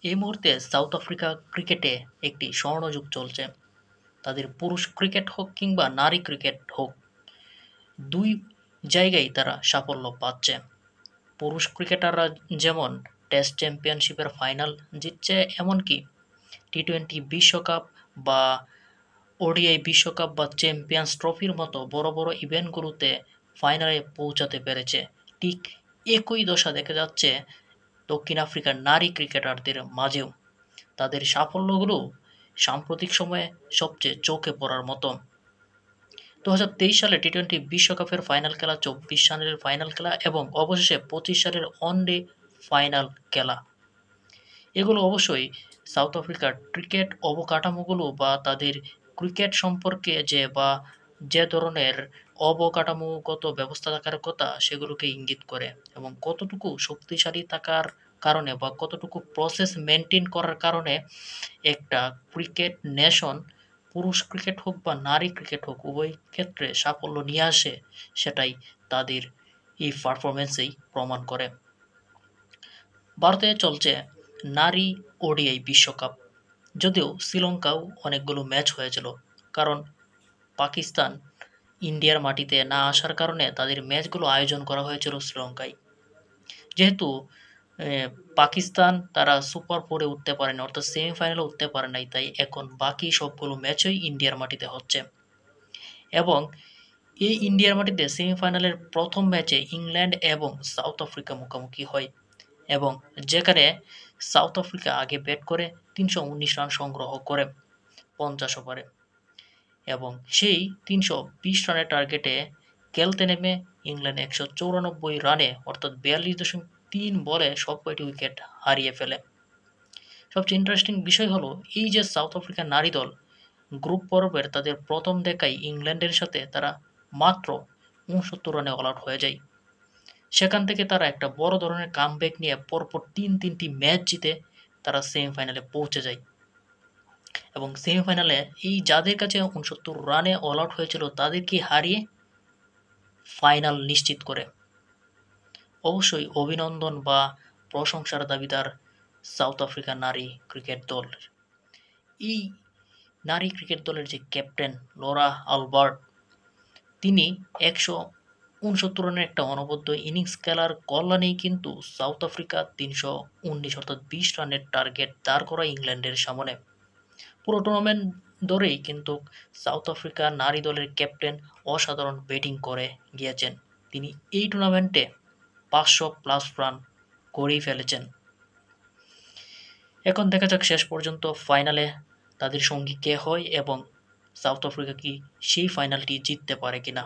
এই মুহূর্তে south Africa ক্রিকেটে একটি স্বর্ণযুগ চলছে। তাদের পুরুষ ক্রিকেট হোক কিংবা নারী ক্রিকেট হোক, দুই জায়গায় তারা সাফল্য পাচ্ছে। পুরুষ ক্রিকেটাররা যেমন টেস্ট চ্যাম্পিয়নশিপের ফাইনাল জিতছে, এমনকি টি-টোয়েন্টি বিশ্বকাপ বা ওডিআই বিশ্বকাপ বা চ্যাম্পিয়ন্স ট্রফির মতো বড় বড় ইভেন্টগুলোতে ফাইনালে পৌঁছাতে পেরেছে। ঠিক একই দশা দেখা যাচ্ছে দক্ষিণ আফ্রিকার নারী ক্রিকেটারদের মাঝেও। তাদের সাফল্যগুলো সাম্প্রতিক সময়ে সবচেয়ে চোখে পড়ার মতো। ২০২৩ সালে টি-টোয়েন্টি বিশ্বকাপের ফাইনাল খেলা, ২৪ সালের ফাইনাল খেলা এবং অবশেষে ২৫ সালের ওয়ানডে ফাইনাল খেলা। এগুলো অবশ্যই সাউথ আফ্রিকার ক্রিকেট অবকাঠামোগুলো বা তাদের ক্রিকেট সম্পর্কে যে ধরনের অবকাঠামোগত ব্যবস্থা থাকার কথা সেগুলোকে ইঙ্গিত করে, এবং কতটুকু শক্তিশালী থাকার কারণে বা কতটুকু প্রসেস মেনটেন করার কারণে একটা ক্রিকেট নেশন, পুরুষ ক্রিকেট হোক বা নারী ক্রিকেট হোক, উভয় ক্ষেত্রে সাফল্য নিয়ে আসে, সেটাই তাদের এই পারফরম্যান্সেই প্রমাণ করে। ভারতে চলছে নারী ওডিআই বিশ্বকাপ। যদিও শ্রীলঙ্কাও অনেকগুলো ম্যাচ হয়েছিল, কারণ পাকিস্তান ইন্ডিয়ার মাটিতে না আসার কারণে তাদের ম্যাচগুলো আয়োজন করা হয়েছিল শ্রীলঙ্কায়। যেহেতু এ, পাকিস্তান তারা সুপার ফোরে উঠতে পারেনি, অর্থাৎ সেমিফাইনালে উঠতে পারে নাই, তাই এখন বাকি সবগুলো ম্যাচই ইন্ডিয়ার মাটিতে হচ্ছে। এবং এই ইন্ডিয়ার মাটিতে সেমিফাইনালের প্রথম ম্যাচে ইংল্যান্ড এবং সাউথ আফ্রিকা মুখোমুখি হয়, এবং যেখানে সাউথ আফ্রিকা আগে ব্যাট করে ৩১৯ রান সংগ্রহ করে ৫০ ওভারে, এবং সেই ৩২০ রানের টার্গেটে খেলতে নেমে ইংল্যান্ড ১৯৪ রানে অর্থাৎ ৪২.৩ বলে সবকটি উইকেট হারিয়ে ফেলে। সবচেয়ে ইন্টারেস্টিং বিষয় হলো, এই যে সাউথ আফ্রিকার নারী দল গ্রুপ পর্বের তাদের প্রথম দেখায় ইংল্যান্ডের সাথে তারা মাত্র ৬৯ রানে অল আউট হয়ে যায়। সেখান থেকে তারা একটা বড় ধরনের কামব্যাক নিয়ে পরপর তিনটি ম্যাচ জিতে তারা সেমিফাইনালে পৌঁছে যায়, এবং সেমিফাইনালে এই যাদের কাছে ৬৯ রানে অল আউট হয়েছিল তাদেরকে হারিয়ে ফাইনাল নিশ্চিত করে। অবশ্যই অভিনন্দন বা প্রশংসার দাবিদার সাউথ আফ্রিকার নারী ক্রিকেট দল। এই নারী ক্রিকেট দলের যে ক্যাপ্টেন লরা আলবার্ট, তিনি ১৬৯ রানের একটা অনবদ্য ইনিংস খেলার কল্যাণেই কিন্তু সাউথ আফ্রিকা ৩১৯ অর্থাৎ ২০ রানের টার্গেট দাঁড় করায় ইংল্যান্ডের সামনে। পুরো টুর্নামেন্ট ধরেই কিন্তু সাউথ আফ্রিকা নারী দলের ক্যাপ্টেন অসাধারণ ব্যাটিং করে গিয়েছেন। তিনি এই টুর্নামেন্টে ৫০০+ রান করেই ফেলেছেন। এখন দেখা যাক শেষ পর্যন্ত ফাইনালে তাদের সঙ্গী কে হয় এবং সাউথ আফ্রিকা কি সেই ফাইনালটি জিততে পারে কিনা।